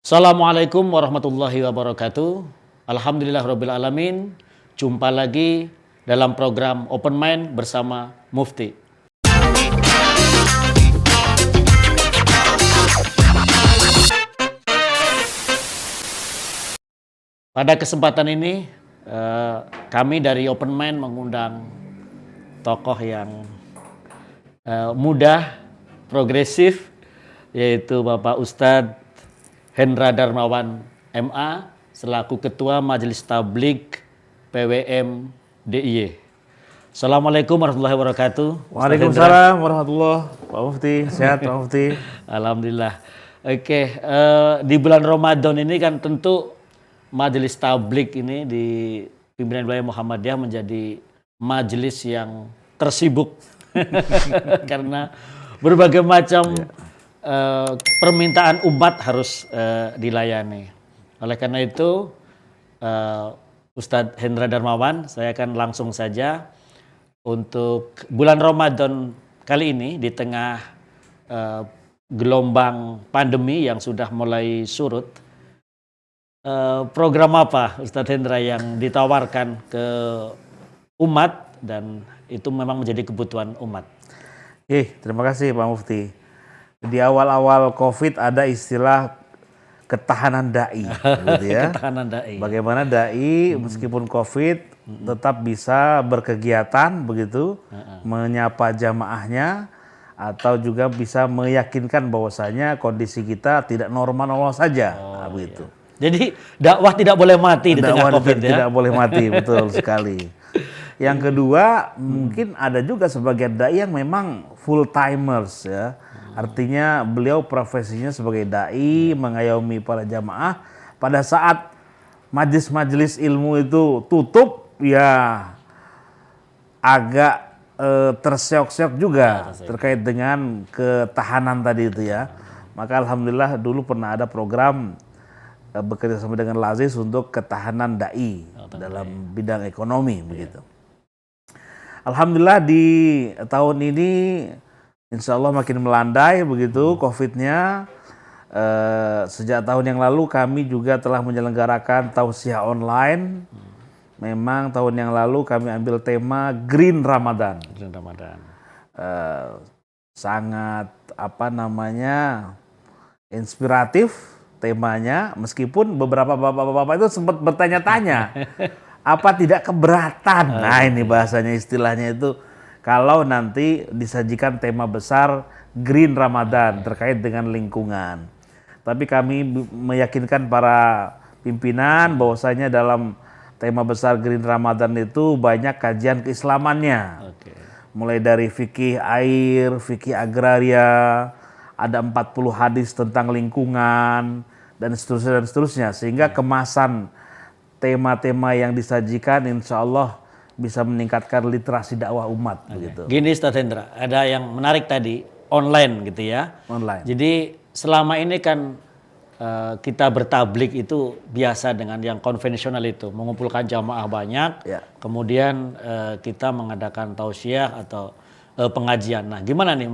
Assalamualaikum warahmatullahi wabarakatuh. Alhamdulillahirabbil alamin. Jumpa lagi dalam program Open Mind bersama Mufti. Pada kesempatan ini kami dari Open Mind mengundang tokoh yang muda, progresif, yaitu Bapak Ustadz Hendra Darmawan MA selaku Ketua Majelis Tabligh PWM DIY. Assalamualaikum warahmatullahi wabarakatuh. Waalaikumsalam warahmatullahi wabarakatuh. Pak Mufti, sehat Pak Mufti? Alhamdulillah. Oke, di bulan Ramadan ini kan tentu Majelis Tabligh ini di pimpinan wilayah Muhammadiyah menjadi majelis yang tersibuk karena berbagai macam permintaan umat harus dilayani. Oleh karena itu, Ustadz Hendra Darmawan, saya akan langsung saja untuk bulan Ramadan kali ini di tengah gelombang pandemi yang sudah mulai surut. Program apa Ustadz Hendra yang ditawarkan ke umat dan itu memang menjadi kebutuhan umat? Terima kasih Pak Mufti. Di awal-awal COVID ada istilah ketahanan dai, gitu ya. Ketahanan dai. Bagaimana dai meskipun COVID tetap bisa berkegiatan begitu, menyapa jamaahnya atau juga bisa meyakinkan bahwasanya kondisi kita tidak normal saja, begitu. Iya. Jadi dakwah tidak boleh mati di tengah COVID ya. Tidak boleh mati, betul sekali. Yang kedua, mungkin ada juga sebagian dai yang memang full timers ya. Artinya beliau profesinya sebagai dai, mengayomi para jamaah. Pada saat majelis-majelis ilmu itu tutup, ya agak terseok-seok juga terkait dengan ketahanan tadi itu ya. Maka alhamdulillah dulu pernah ada program bekerja sama dengan Lazis untuk ketahanan dai dalam bidang ekonomi begitu. Alhamdulillah di tahun ini insya Allah makin melandai begitu COVID-nya. Sejak tahun yang lalu kami juga telah menyelenggarakan tausiah online. Memang tahun yang lalu kami ambil tema Green Ramadan. Green Ramadan. Sangat inspiratif temanya. Meskipun beberapa bapak-bapak itu sempat bertanya-tanya, apa tidak keberatan? Nah ini bahasanya istilahnya itu. Kalau nanti disajikan tema besar Green Ramadan terkait dengan lingkungan. Tapi kami meyakinkan para pimpinan bahwasanya dalam tema besar Green Ramadan itu banyak kajian keislamannya. Mulai dari fikih air, fikih agraria, ada 40 hadis tentang lingkungan, dan seterusnya. Sehingga kemasan tema-tema yang disajikan insya Allah bisa meningkatkan literasi dakwah umat begitu. Gini Ustadz Hendra, ada yang menarik tadi, online gitu ya. Online. Jadi selama ini kan kita bertablik itu biasa dengan yang konvensional itu, mengumpulkan jamaah banyak, kemudian kita mengadakan tausiah atau pengajian. Nah gimana nih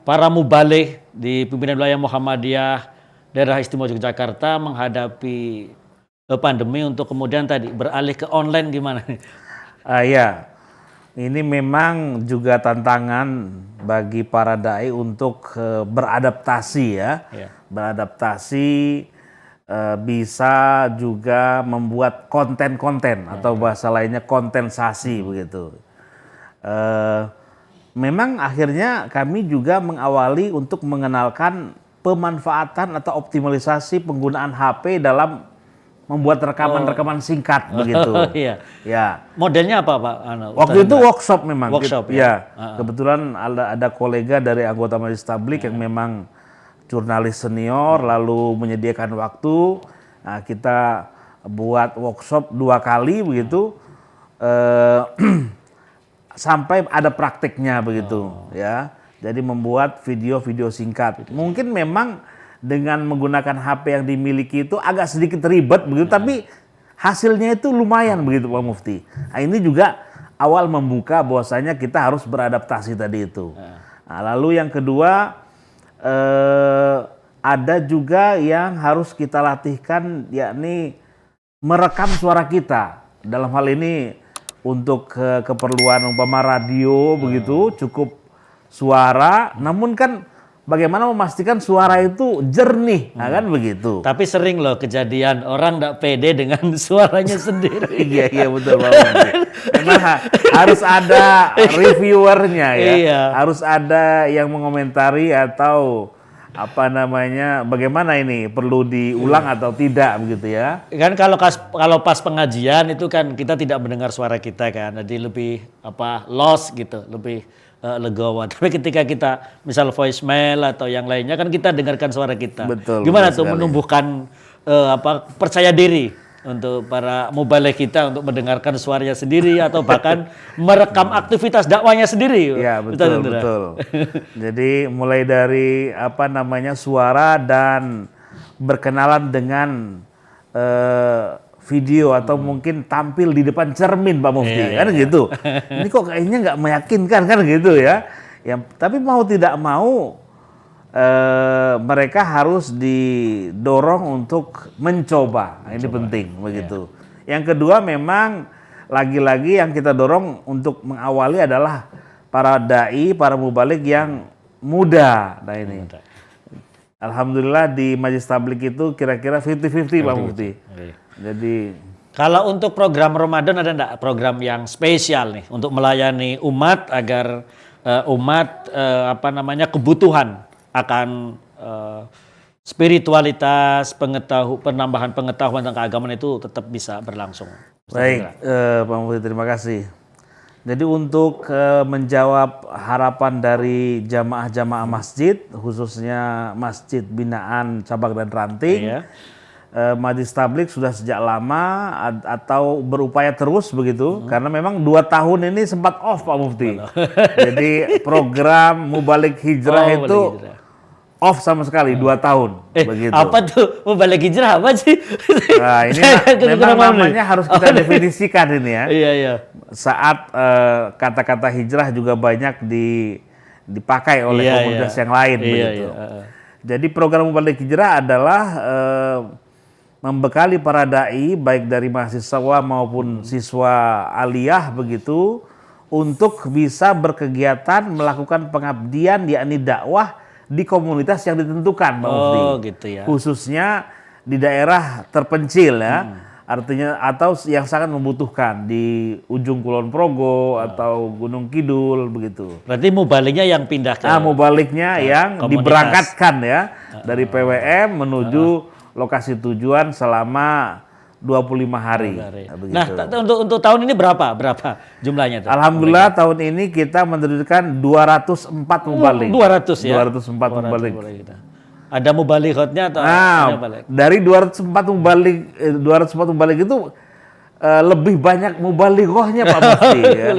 para mubaligh di pimpinan wilayah Muhammadiyah daerah istimewa Yogyakarta menghadapi pandemi untuk kemudian tadi beralih ke online gimana nih? Ini memang juga tantangan bagi para dai untuk beradaptasi ya. Beradaptasi, bisa juga membuat konten-konten atau bahasa lainnya kontensasi begitu. Memang akhirnya kami juga mengawali untuk mengenalkan pemanfaatan atau optimalisasi penggunaan HP dalam membuat rekaman-rekaman singkat begitu. Ya. Modelnya apa Pak? Waktu itu workshop memang. Workshop ya. Kebetulan ada kolega dari anggota Majelis Tabligh yang memang jurnalis senior lalu menyediakan waktu. Nah, kita buat workshop 2 kali begitu. Sampai ada prakteknya begitu ya. Jadi membuat video-video singkat. Mungkin memang dengan menggunakan HP yang dimiliki itu agak sedikit ribet begitu, tapi hasilnya itu lumayan begitu Pak Mufti. Nah, ini juga awal membuka bahwasanya kita harus beradaptasi tadi itu. Nah, lalu yang kedua ada juga yang harus kita latihkan, yakni merekam suara kita. Dalam hal ini untuk keperluan umpama radio begitu, cukup suara, namun kan bagaimana memastikan suara itu jernih, nah kan begitu. Tapi sering loh kejadian orang nggak pede dengan suaranya sendiri. Iya betul Pak Mufti. Memang harus ada reviewernya ya, Iya. harus ada yang mengomentari atau apa namanya, bagaimana ini perlu diulang atau tidak begitu ya. Kan kalau pas pengajian itu kan kita tidak mendengar suara kita kan, jadi lebih lost gitu, lebih legowo. Tapi ketika kita misal voicemail atau yang lainnya kan kita dengarkan suara kita. Betul, Gimana betul tuh sekali. menumbuhkan percaya diri untuk para mubaligh kita untuk mendengarkan suaranya sendiri atau bahkan merekam aktivitas dakwahnya sendiri. Iya betul. Jadi mulai dari apa namanya suara dan berkenalan dengan video atau mungkin tampil di depan cermin Pak Mufti, kan gitu. Ini kok kayaknya nggak meyakinkan kan gitu ya. Tapi mau tidak mau mereka harus didorong untuk mencoba. Ini penting begitu. Yang kedua memang lagi-lagi yang kita dorong untuk mengawali adalah para dai, para mubaligh yang muda. Nah ini. Alhamdulillah di Majelis Tabligh itu kira-kira 50-50 Pak Mufti. Jadi kalau untuk program Ramadan ada enggak program yang spesial nih untuk melayani umat agar umat kebutuhan akan spiritualitas, penambahan pengetahuan tentang keagamaan itu tetap bisa berlangsung. Baik, Pak Mufti terima kasih. Jadi untuk menjawab harapan dari jamaah-jamaah masjid, khususnya Masjid Binaan Cabang dan Ranting, Majelis Tabligh sudah sejak lama atau berupaya terus begitu, karena memang 2 tahun ini sempat off Pak Mufti. Jadi program Mubaligh Hijrah itu off sama sekali 2 tahun begitu. Apa tuh Mubaligh Hijrah apa sih? Nah, ini memang namanya harus kita definisikan ini ya. Iya. Saat kata-kata hijrah juga banyak dipakai oleh komunitas yang lain begitu. Jadi program Mubaligh Hijrah adalah membekali para dai baik dari mahasiswa maupun siswa aliyah begitu untuk bisa berkegiatan melakukan pengabdian yakni dakwah di komunitas yang ditentukan Pak Mufti. Gitu ya. Khususnya di daerah terpencil ya. Artinya atau yang sangat membutuhkan di ujung Kulon Progo atau Gunung Kidul begitu. Berarti mubalighnya yang pindah ke mubalighnya yang komunitas. Diberangkatkan ya dari PWM menuju lokasi tujuan selama 25 hari. Nah, untuk tahun ini berapa jumlahnya? Alhamdulillah tahun ini kita menerjunkan 204 mubaligh. 200 ya? 204 mubaligh. Ada mubalighotnya atau dari 204 mubaligh itu lebih banyak mubalighahnya Pak Mufti ya.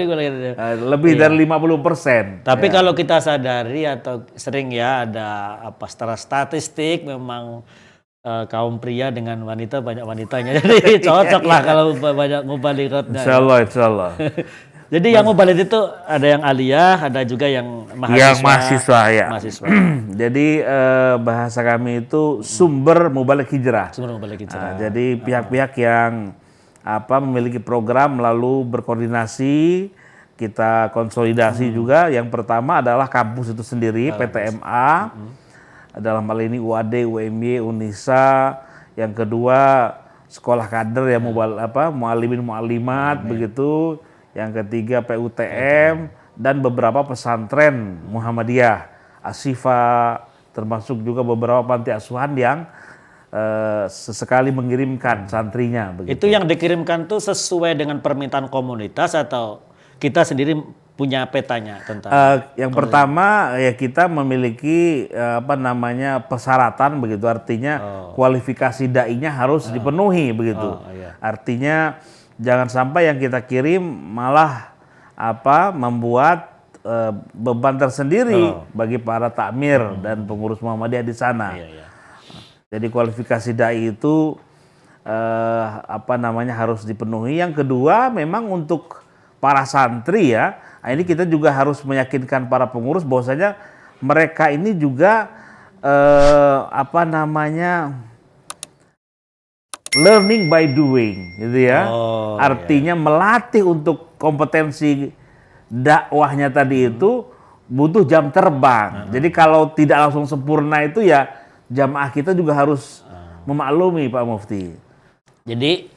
Lebih dari 50%. Tapi kalau kita sadari atau sering ya ada secara statistik memang kaum pria dengan wanita banyak wanitanya, jadi cocok lah kalau banyak mubalighotnya. Insya Allah. Jadi yang mubaligh itu ada yang aliyah, ada juga yang mahasiswa. Yang mahasiswa ya. Mahasiswa. Jadi bahasa kami itu sumber mubaligh hijrah. Sumber mubaligh hijrah. Jadi pihak-pihak yang memiliki program lalu berkoordinasi, kita konsolidasi juga. Yang pertama adalah kampus itu sendiri, PTMA. Dalam hal ini UAD, UMY, UNISA. Yang kedua sekolah kader ya muallimin muallimat begitu. Yang ketiga PUTM dan beberapa pesantren Muhammadiyah, Asyifa, termasuk juga beberapa panti asuhan yang sesekali mengirimkan santrinya begitu. Itu yang dikirimkan tuh sesuai dengan permintaan komunitas atau kita sendiri punya petanya tentang yang pertama ya kita memiliki persyaratan begitu, artinya kualifikasi dai-nya harus dipenuhi begitu. Artinya jangan sampai yang kita kirim malah membuat beban tersendiri bagi para takmir dan pengurus Muhammadiyah di sana. Jadi kualifikasi dai itu harus dipenuhi. Yang kedua memang untuk para santri ya, ini kita juga harus meyakinkan para pengurus bahwasanya mereka ini juga apa namanya, learning by doing, gitu ya. Oh, Artinya melatih untuk kompetensi dakwahnya tadi itu butuh jam terbang. Jadi kalau tidak langsung sempurna itu ya jamaah kita juga harus memaklumi Pak Mufti. Jadi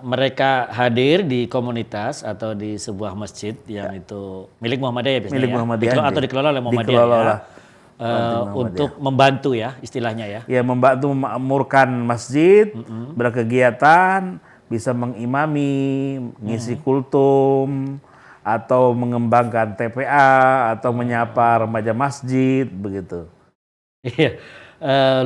mereka hadir di komunitas atau di sebuah masjid yang itu milik Muhammadiyah biasanya Milik ya? Muhammadiyah Atau dikelola oleh Muhammadiyah dikelola ya? oleh Untuk membantu ya istilahnya ya. Ya, membantu memakmurkan masjid, berkegiatan, bisa mengimami, ngisi kultum, atau mengembangkan TPA, atau menyapa remaja masjid, begitu. Iya,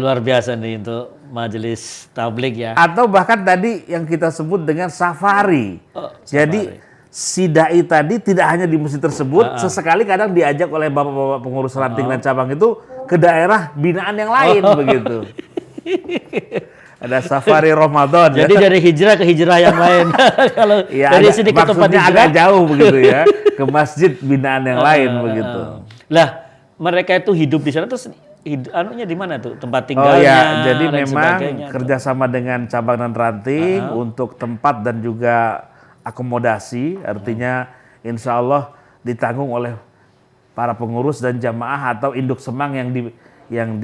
luar biasa nih untuk majelis tabligh ya. Atau bahkan tadi yang kita sebut dengan safari. Jadi si dai tadi tidak hanya di masjid tersebut, sesekali kadang diajak oleh bapak-bapak pengurus ranting dan cabang itu ke daerah binaan yang lain begitu. Ada safari Ramadan. Jadi dari hijrah ke hijrah yang lain. Kalau Ya, dari sini ke tempat maksudnya hijrah agak jauh begitu ya, ke masjid binaan yang lain begitu. Lah, mereka itu hidup di sana terus anunya di mana tuh? Tempat Oh tinggalnya ya, jadi dan memang sebagainya, kerjasama dengan cabang dan ranting untuk tempat dan juga akomodasi, artinya insya Allah ditanggung oleh para pengurus dan jamaah atau induk semang yang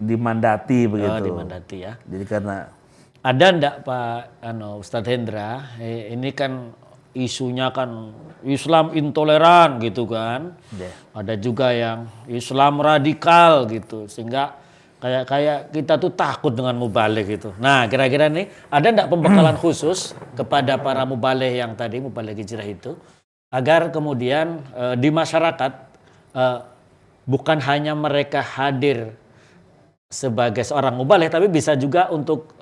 dimandati begitu. dimandati ya. Jadi karena Ada ndak Pak Ustadz Hendra, ini kan isunya kan Islam intoleran gitu kan. Ada juga yang Islam radikal gitu, sehingga kayak kita tuh takut dengan mubalik gitu. Nah, kira-kira nih ada ndak pembekalan khusus kepada para mubalik yang tadi mubalik hijrah itu agar kemudian di masyarakat bukan hanya mereka hadir sebagai seorang mubalik, tapi bisa juga untuk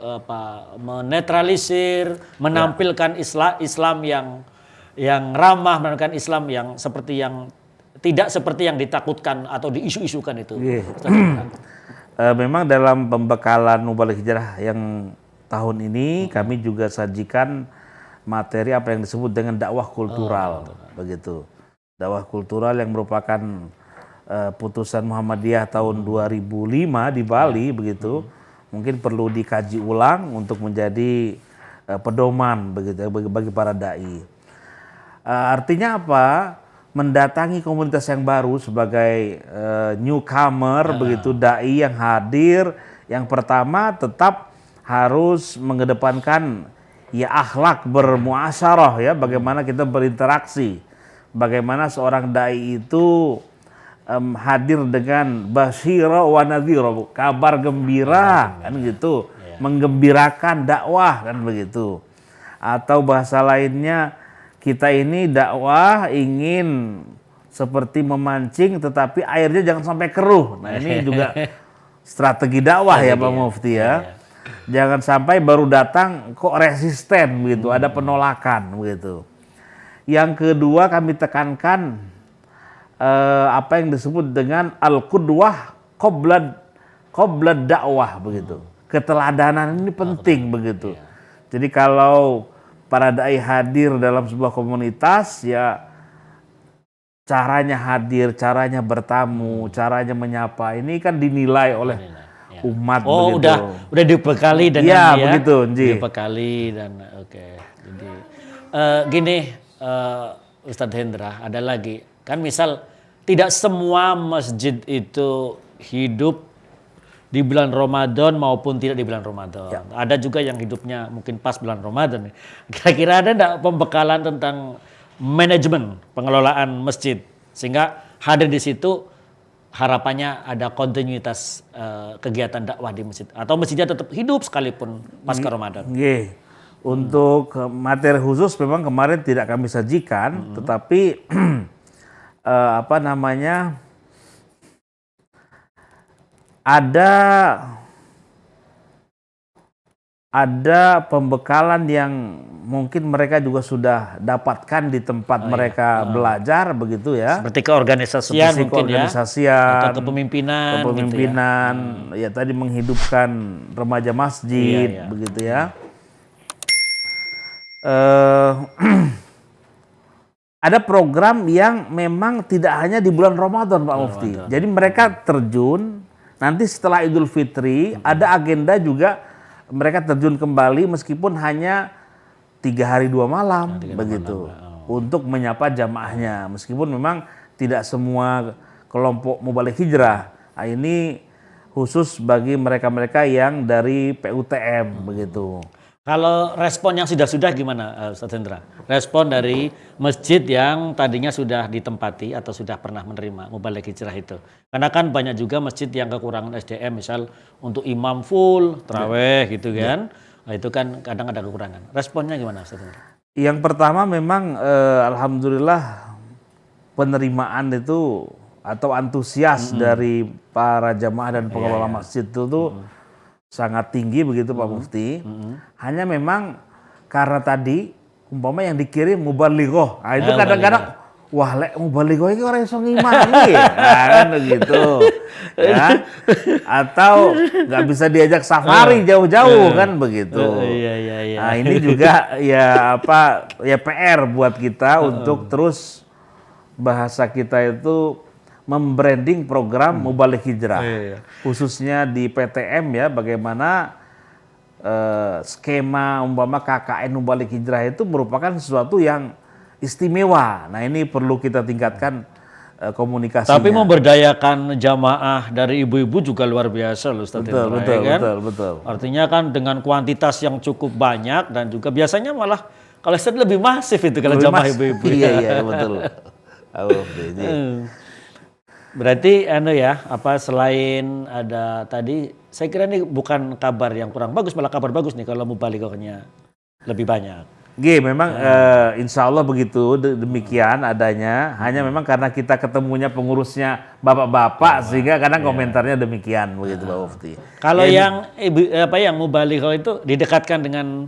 menetralisir, menampilkan Islam yang ramah, menampilkan Islam yang seperti yang tidak seperti yang ditakutkan atau diisu-isukan itu. Memang dalam pembekalan mubalik hijrah yang tahun ini kami juga sajikan materi apa yang disebut dengan dakwah kultural, begitu. Dakwah kultural yang merupakan putusan Muhammadiyah tahun 2005 di Bali begitu, mungkin perlu dikaji ulang untuk menjadi pedoman begitu bagi para dai. Artinya apa? Mendatangi komunitas yang baru sebagai newcomer begitu, dai yang hadir, yang pertama tetap harus mengedepankan ya akhlak bermuasyarah ya, bagaimana kita berinteraksi, bagaimana seorang dai itu hadir dengan basyira wa nadhira, kabar gembira kan gitu, menggembirakan dakwah kan begitu. Atau bahasa lainnya, kita ini dakwah ingin seperti memancing tetapi airnya jangan sampai keruh. Nah, ini juga strategi dakwah ya Pak Mufti ya. Jangan sampai baru datang kok resisten begitu, ada penolakan begitu. Yang kedua kami tekankan apa yang disebut dengan al-qudwah qabla dakwah begitu. Keteladanan ini penting begitu. Jadi kalau para dai hadir dalam sebuah komunitas ya caranya hadir, caranya bertamu, caranya menyapa ini kan dinilai oleh umat begitu. udah dibekali dengan ya, begitu, dibekali dan oke. Jadi gini Ustadz Hendra, ada lagi. Kan misal tidak semua masjid itu hidup di bulan Ramadan maupun tidak di bulan Ramadan. Ya. Ada juga yang hidupnya mungkin pas bulan Ramadan. Kira-kira ada enggak pembekalan tentang manajemen pengelolaan masjid sehingga hadir di situ harapannya ada kontinuitas kegiatan dakwah di masjid atau masjidnya tetap hidup sekalipun pasca Ramadan. Untuk materi khusus memang kemarin tidak kami sajikan, tetapi apa namanya, ada pembekalan yang mungkin mereka juga sudah dapatkan di tempat mereka belajar begitu ya. Seperti keorganisasian mungkin keorganisasian, atau kepemimpinan gitu ya tadi menghidupkan remaja masjid begitu ya. ada program yang memang tidak hanya di bulan Ramadan, Pak Mufti. Jadi mereka terjun nanti setelah Idul Fitri, ada agenda juga mereka terjun kembali meskipun hanya 3 hari 2 malam begitu untuk menyapa jamaahnya. Meskipun memang tidak semua kelompok Mubalik Hijrah. Nah, ini khusus bagi mereka-mereka yang dari PUTM begitu. Kalau respon yang sudah gimana, Ustaz Hendra? Respon dari masjid yang tadinya sudah ditempati atau sudah pernah menerima Mubalik Hijrah itu. Karena kan banyak juga masjid yang kekurangan SDM, misal untuk imam full, terawih gitu kan. Nah, itu kan kadang ada kekurangan. Responnya gimana, Ustaz Hendra? Yang pertama memang alhamdulillah penerimaan itu atau antusias dari para jamaah dan pengelola masjid itu tuh sangat tinggi begitu Pak Mufti. Hanya memang karena tadi umpama yang dikirim mubalighoh. Nah, itu kadang-kadang wah lek mubalighoh ini orang iso ngimani. Nah, kan begitu. Ya. Atau nggak bisa diajak safari jauh-jauh kan begitu. Iya. Nah, ini juga ya PR buat kita untuk terus bahasa kita itu membranding program Mubalik Hijrah, khususnya di PTM ya, bagaimana skema umpama KKN Mubalik Hijrah itu merupakan sesuatu yang istimewa. Nah, ini perlu kita tingkatkan komunikasinya. Tapi memberdayakan jamaah dari ibu-ibu juga luar biasa loh, Ustaz Hendra, Betul. Artinya kan dengan kuantitas yang cukup banyak dan juga biasanya malah kalau lebih masif itu kalau jamaah ibu-ibu. Iya, betul. Berarti selain ada tadi, saya kira ini bukan kabar yang kurang bagus, malah kabar bagus nih kalau mubalighahnya lebih banyak. Memang insya Allah begitu demikian adanya. Hanya memang karena kita ketemunya pengurusnya bapak-bapak sehingga kadang komentarnya demikian begitu Pak Mufti. Kalau yang mubalighah itu didekatkan dengan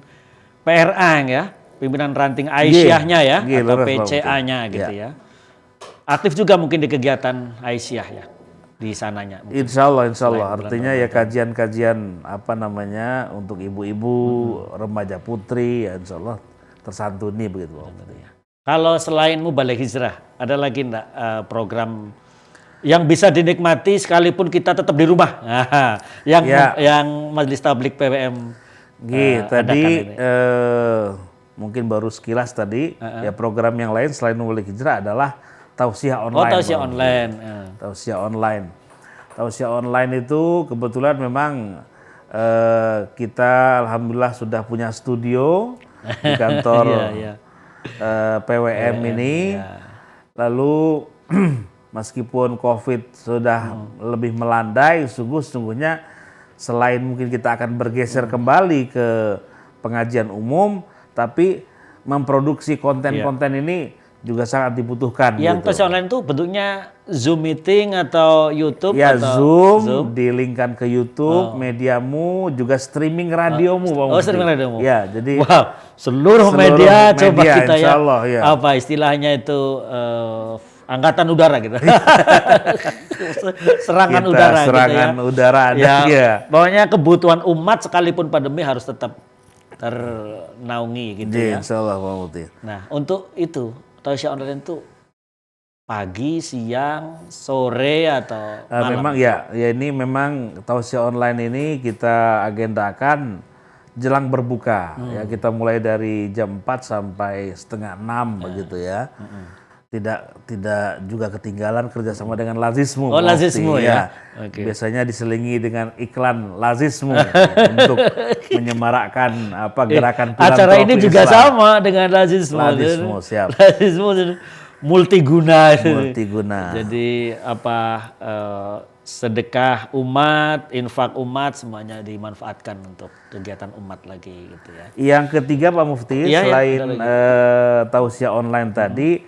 PRA ya, pimpinan ranting Aisyahnya ya, atau PCA-nya gitu ya. Aktif juga mungkin di kegiatan Aisyah ya di sananya. Insya Allah. Artinya ya kajian-kajian untuk ibu-ibu, remaja putri, ya insya Allah tersantuni begitu. Kalau selain Mubalik Hijrah, ada lagi enggak program yang bisa dinikmati sekalipun kita tetap di rumah? Yang Majelis Tabligh PWM tadi mungkin baru sekilas tadi ya, program yang lain selain Mubalik Hijrah adalah tausiah online. Tausiah online itu kebetulan memang kita alhamdulillah sudah punya studio di kantor PWM ini. Lalu meskipun COVID sudah lebih melandai, sungguhnya selain mungkin kita akan bergeser kembali ke pengajian umum, tapi memproduksi konten-konten ini juga sangat dibutuhkan. Yang tausiah online itu bentuknya Zoom meeting atau YouTube? Ya, atau Zoom dilingkan ke YouTube, mediamu, juga streaming radiomu. Streaming radiomu. Ya, jadi seluruh media coba kita ya. Allah, ya. Apa istilahnya itu angkatan udara gitu. Serangan udara ya. Pokoknya kebutuhan umat sekalipun pandemi harus tetap ternaungi gitu ya. Insya Allah, Pak Mufti. Nah, untuk itu tausiah online itu pagi, siang, sore atau malam? Memang ini memang tausiah online ini kita agendakan jelang berbuka. Ya, kita mulai dari jam 4 sampai setengah 6 begitu ya. Tidak juga ketinggalan kerjasama dengan Lazismu. Lazismu ya. Okay. Biasanya diselingi dengan iklan Lazismu untuk menyemarakkan gerakan filantropi acara ini juga Islam. Sama dengan Lazismu. Lazismu, siap. Lazismu multiguna. Jadi sedekah umat, infak umat semuanya dimanfaatkan untuk kegiatan umat lagi gitu ya. Yang ketiga Pak Mufti, selain tausiah online tadi,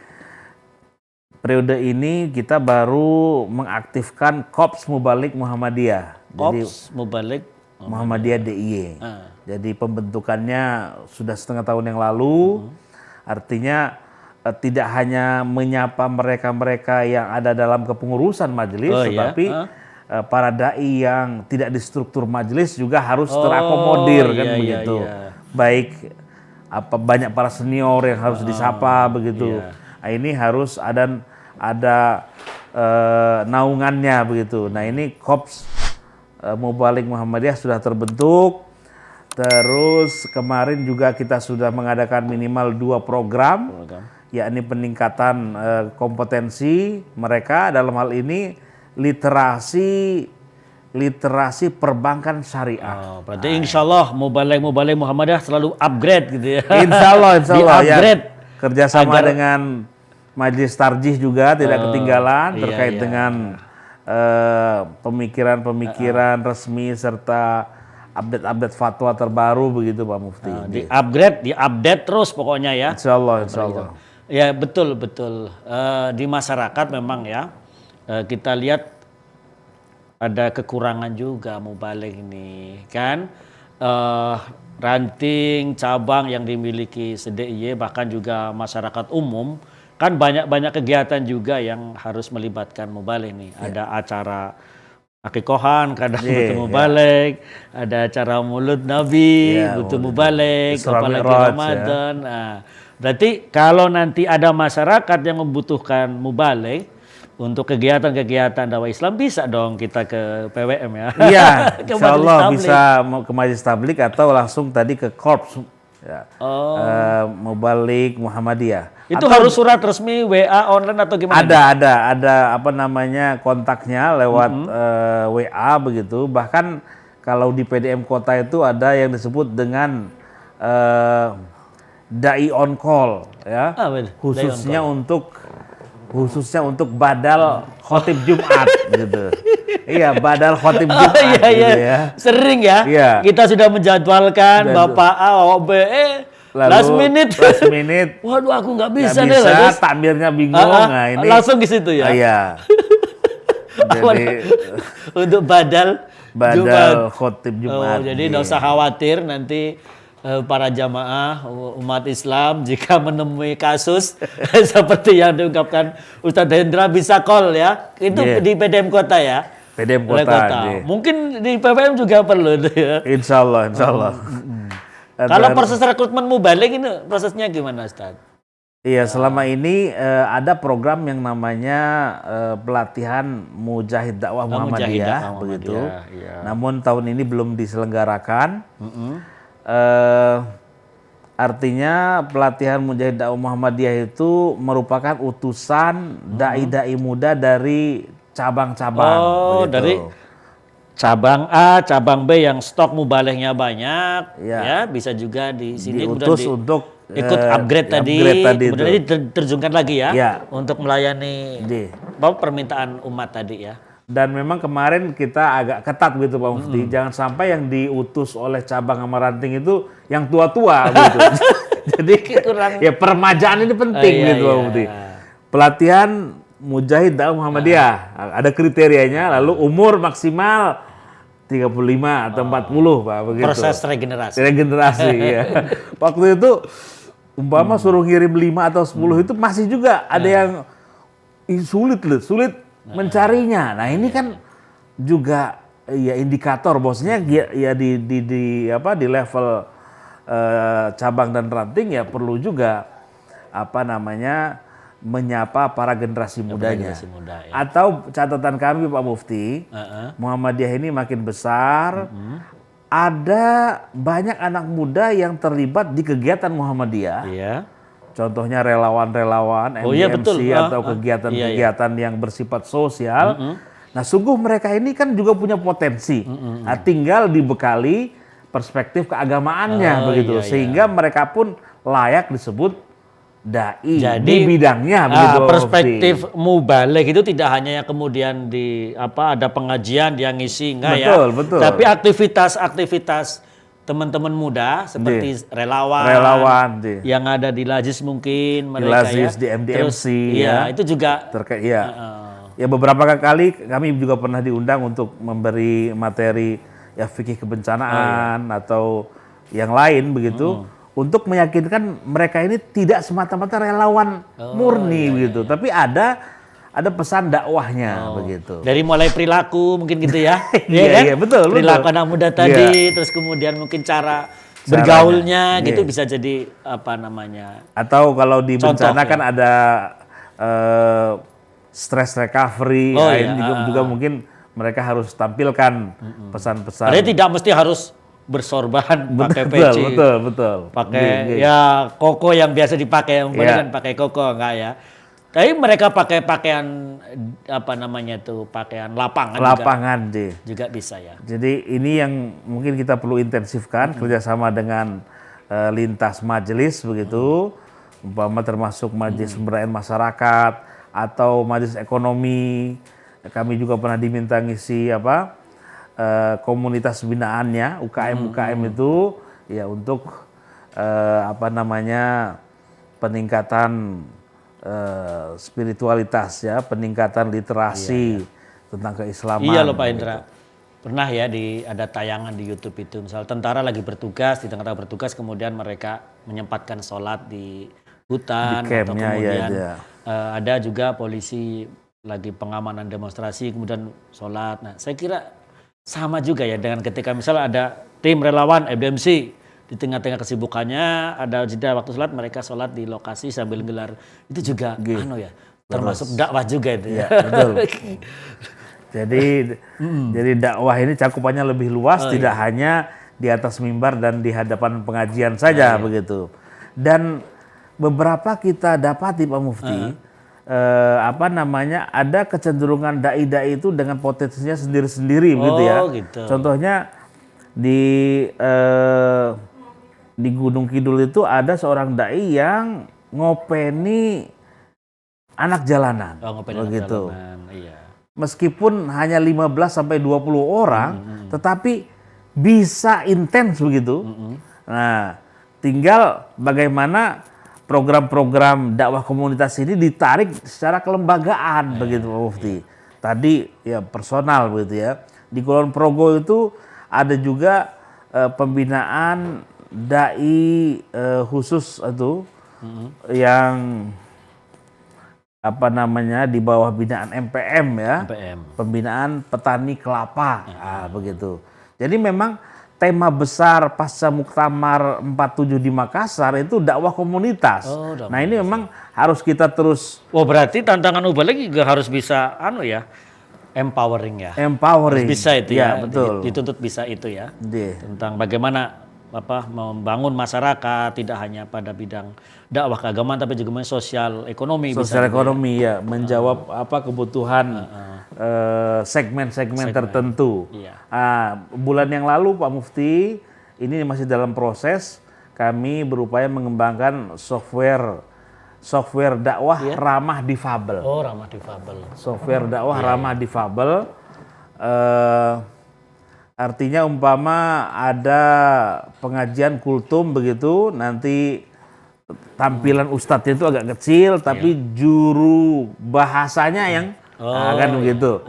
periode ini kita baru mengaktifkan Korps Mubalik Muhammadiyah. Korps Mubalik Muhammadiyah DIY. Jadi pembentukannya sudah setengah tahun yang lalu. Artinya tidak hanya menyapa mereka-mereka yang ada dalam kepengurusan majelis, tetapi para dai yang tidak di struktur majelis juga harus terakomodir begitu. Baik banyak para senior yang harus disapa begitu. Nah, ini harus ada naungannya begitu. Nah, ini Korps Mubalik Muhammadiyah sudah terbentuk. Terus kemarin juga kita sudah mengadakan minimal 2 program, yakni peningkatan kompetensi mereka dalam hal ini literasi perbankan syariah. Berarti insya Allah Mubalik Muhammadiyah selalu upgrade gitu ya. Insya Allah Di-upgrade. ya. Kerjasama dengan Majelis Tarjih juga tidak ketinggalan terkait dengan pemikiran resmi serta update fatwa terbaru begitu Pak Mufti. Di-update terus pokoknya ya. Insya Allah. Ya betul. Di masyarakat memang ya kita lihat ada kekurangan juga Mubalik ini kan. Ranting cabang yang dimiliki SDIY bahkan juga masyarakat umum kan banyak kegiatan juga yang harus melibatkan Mubalik nih. Ada acara akikohan kadang butuh Mubalik, ada acara Maulid Nabi butuh Mubalik, apalagi Ramadan. Nah, berarti kalau nanti ada masyarakat yang membutuhkan Mubalik untuk kegiatan-kegiatan dakwah Islam bisa dong kita ke PWM ya. Iya, insya Allah bisa ke Majelis Tablik atau langsung tadi ke Korps Mubalik Muhammadiyah. Itu harus surat resmi, WA, online atau gimana? Ada apa namanya kontaknya lewat WA begitu. Bahkan kalau di PDM Kota itu ada yang disebut dengan dai on call ya. Khususnya untuk badal khotib Jumat gitu. Iya, badal khotib Jumat gitu ya. Sering ya. Kita sudah menjadwalkan Bapak A, Bapak B, last minute. Waduh, aku nggak bisa deh. Takmirnya bingung. Nah, ini langsung ke situ ya. Iya. Jadi untuk badal khotib Jumat. Jadi nggak usah khawatir nanti para jamaah umat Islam jika menemui kasus seperti yang diungkapkan Ustadz Hendra bisa call ya. Itu di PDM Kota ya. PDM Kota. Mungkin di PPM juga perlu ya. Insya Allah. Kalau proses rekrutmen Mubalik ini prosesnya gimana Ustaz? Iya, selama ini ada program yang namanya pelatihan Mujahid Dakwah Muhammadiyah begitu. Iya. Namun tahun ini belum diselenggarakan. Artinya pelatihan Mujahid Dakwah Muhammadiyah itu merupakan utusan dai-dai muda dari cabang-cabang. Dari cabang A, cabang B yang stok mubaliknya banyak, ya bisa juga di sini diutus untuk ikut upgrade tadi kemudian diterjunkan lagi ya untuk melayani permintaan umat tadi ya. Dan memang kemarin kita agak ketat gitu Pak Mufti, jangan sampai yang diutus oleh cabang sama ranting itu yang tua-tua gitu. Jadi ya peremajaan ini penting gitu Pak Mufti. Pelatihan Mujahid Dakwah Muhammadiyah ada kriterianya, lalu umur maksimal 35 atau 40 Pak begitu. Proses regenerasi. Ya. Waktu itu umpama suruh ngirim 5 atau 10 itu masih juga ada yang sulit mencarinya. Nah, ini kan juga ya indikator bosnya ya di level cabang dan ranting ya perlu juga menyapa para generasi mudanya. Atau catatan kami Pak Mufti, Muhammadiyah ini makin besar, ada banyak anak muda yang terlibat di kegiatan Muhammadiyah. Contohnya relawan-relawan, MDMC atau kegiatan-kegiatan yang bersifat sosial. Nah, sungguh mereka ini kan juga punya potensi. Nah, tinggal dibekali perspektif keagamaannya begitu, sehingga mereka pun layak disebut dai di bidangnya begitu. Perspektif Mubalik itu tidak hanya yang kemudian ada pengajian dia ngisi enggak betul. Tapi aktivitas teman-teman muda seperti relawan yang ada di Lajis mungkin mereka di MDMC itu juga terkait ya beberapa kali kami juga pernah diundang untuk memberi materi fikih kebencanaan atau yang lain begitu. Untuk meyakinkan mereka ini tidak semata-mata relawan murni begitu, tapi ada pesan dakwahnya begitu. Dari mulai perilaku mungkin gitu ya. Iya, betul. Perilaku anak muda tadi, terus kemudian mungkin cara bergaulnya caranya. gitu bisa jadi apa namanya. Atau kalau di Contoh, bencana kan ada stress recovery, Oh, nah, iya, ini juga mungkin mereka harus tampilkan pesan-pesan. Padahal tidak mesti harus bersorban pakai Betul, peci, betul. pakai ya koko yang biasa dipakai, yang Iya. kan pakai koko enggak ya. Tapi mereka pakai pakaian apa namanya tuh, pakaian Lapangan deh. juga bisa ya. Jadi ini yang mungkin kita perlu intensifkan kerjasama dengan lintas majelis begitu, umpama termasuk majelis pemberdayaan masyarakat atau majelis ekonomi. Kami juga pernah diminta ngisi apa komunitas binaannya UKM itu ya untuk apa namanya peningkatan spiritualitas ya, peningkatan literasi tentang keislaman. Iya loh Pak Indra. Pernah ya ada tayangan di YouTube itu, misal tentara lagi bertugas, di tengah-tengah bertugas kemudian mereka menyempatkan sholat di hutan, Di atau campnya, kemudian ya. ada juga polisi lagi pengamanan demonstrasi kemudian sholat. Nah saya kira sama juga ya dengan ketika misalnya ada tim relawan FDMC di tengah-tengah kesibukannya ada jeda waktu sholat, mereka sholat di lokasi sambil gelar, itu juga ya termasuk dakwah juga itu ya. Betul. Jadi dakwah ini cakupannya lebih luas, tidak hanya di atas mimbar dan di hadapan pengajian saja begitu. Dan beberapa kita dapati Pak Mufti, apa namanya, ada kecenderungan dai-dai itu dengan potensinya sendiri-sendiri begitu ya. Gitu. Contohnya di Gunung Kidul itu ada seorang dai yang ngopeni anak jalanan. Ngopeni begitu. anak jalanan, iya. Meskipun hanya 15 sampai 20 orang, tetapi bisa intens begitu. Nah, tinggal bagaimana program-program dakwah komunitas ini ditarik secara kelembagaan begitu Pak Mufti. Tadi ya personal begitu ya. Di Kulon Progo itu ada juga pembinaan dai khusus itu yang apa namanya di bawah binaan MPM ya. Pembinaan petani kelapa. Nah, begitu. Jadi memang tema besar pasca Muktamar 47 di Makassar itu dakwah komunitas. Nah, ini memang harus kita terus. Oh, berarti tantangan Ubalik juga harus bisa empowering ya. Empowering. Harus bisa itu ya. Betul. Dituntut bisa itu ya. Tentang bagaimana membangun masyarakat tidak hanya pada bidang dakwah keagamaan tapi juga sosial ekonomi. Sosial ekonomi ya, menjawab kebutuhan segmen-segmen tertentu. Bulan yang lalu Pak Mufti, ini masih dalam proses, kami berupaya mengembangkan software dakwah ramah difabel. Oh, ramah difabel. Software dakwah ramah difabel. Artinya umpama ada pengajian kultum begitu, nanti tampilan ustadznya itu agak kecil, tapi juru bahasanya yang kan begitu.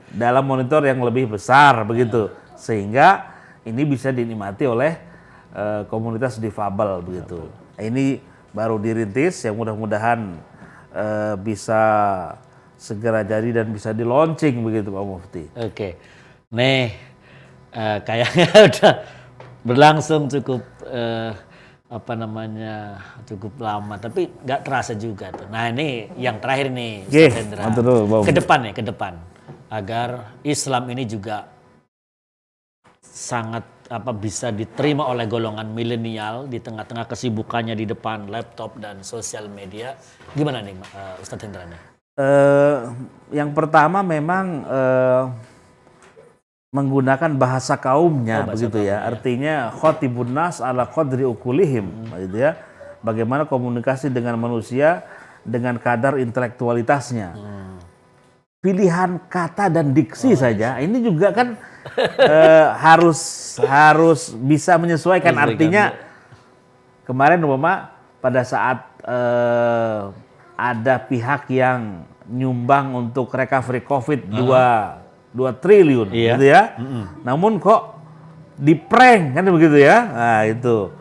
Dalam monitor yang lebih besar begitu, sehingga ini bisa dinikmati oleh komunitas difabel begitu. Ini baru dirintis, yang mudah-mudahan bisa segera jadi dan bisa di launching begitu Pak Mufti. Oke, nih. Kayaknya udah berlangsung cukup cukup lama, tapi nggak terasa juga tuh. Nah ini yang terakhir nih, ke depan agar Islam ini juga sangat bisa diterima oleh golongan milenial di tengah-tengah kesibukannya di depan laptop dan sosial media. Gimana nih Ustadz Hendra nih? Yang pertama memang menggunakan bahasa kaumnya begitu ya. Artinya khotibun nas ala qadri ukulihim gitu ya. Bagaimana komunikasi dengan manusia dengan kadar intelektualitasnya. Pilihan kata dan diksi saja ini juga kan harus bisa menyesuaikan. Artinya kemarin umpama pada saat ada pihak yang nyumbang untuk recovery COVID 2 triliun gitu ya. Namun kok di-prank kan begitu ya. Nah, itu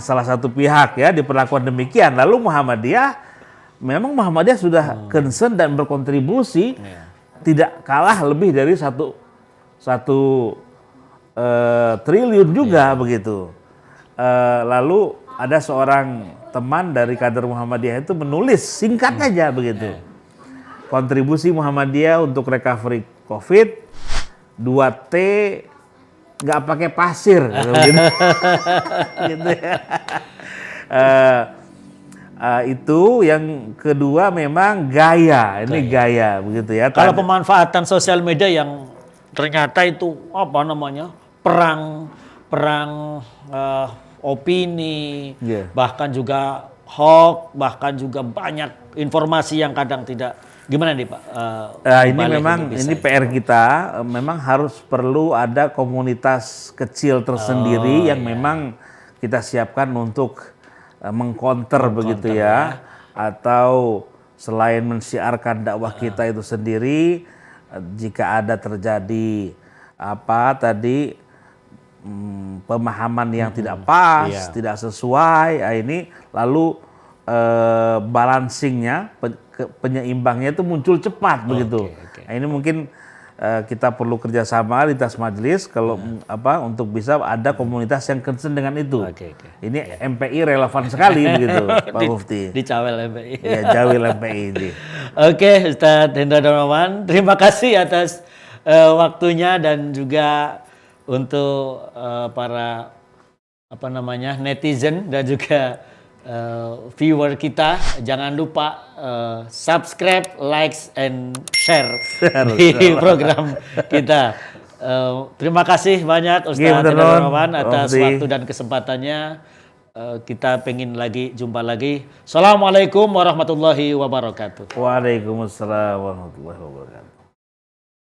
salah satu pihak ya diperlakukan demikian. Lalu memang Muhammadiyah sudah concern dan berkontribusi tidak kalah lebih dari satu triliun juga begitu. Lalu ada seorang teman dari kader Muhammadiyah itu menulis singkat aja begitu. Kontribusi Muhammadiyah untuk recovery COVID 2T nggak pakai pasir gitu. Gitu ya. Itu yang kedua memang gaya, ini gaya begitu ya. Kalau pemanfaatan sosial media yang ternyata itu apa namanya perang opini, bahkan juga hoax, bahkan juga banyak informasi yang kadang tidak. Gimana nih Pak? Ini memang ini PR kita, memang harus perlu ada komunitas kecil tersendiri yang memang kita siapkan untuk mengcounter begitu ya, atau selain mensiarkan dakwah kita itu sendiri, jika ada terjadi apa tadi pemahaman yang tidak pas, tidak sesuai, ini lalu balancingnya, penyeimbangnya itu muncul cepat begitu. Nah, ini mungkin kita perlu kerjasama lintas majelis kalau untuk bisa ada komunitas yang concern dengan itu. Ini MPI relevan sekali begitu, Pak Mufti. Di Cawel MPI. Ya, Jawil MPI ini. Oke, Ustadz Hendra Darmawan, terima kasih atas waktunya dan juga untuk para netizen dan juga viewer kita. Jangan lupa subscribe, likes, and share di program kita. Terima kasih banyak Ustadz Hendra Darmawan atas waktu dan kesempatannya. Kita pengen jumpa lagi. Assalamualaikum warahmatullahi wabarakatuh. Waalaikumsalam warahmatullahi wabarakatuh.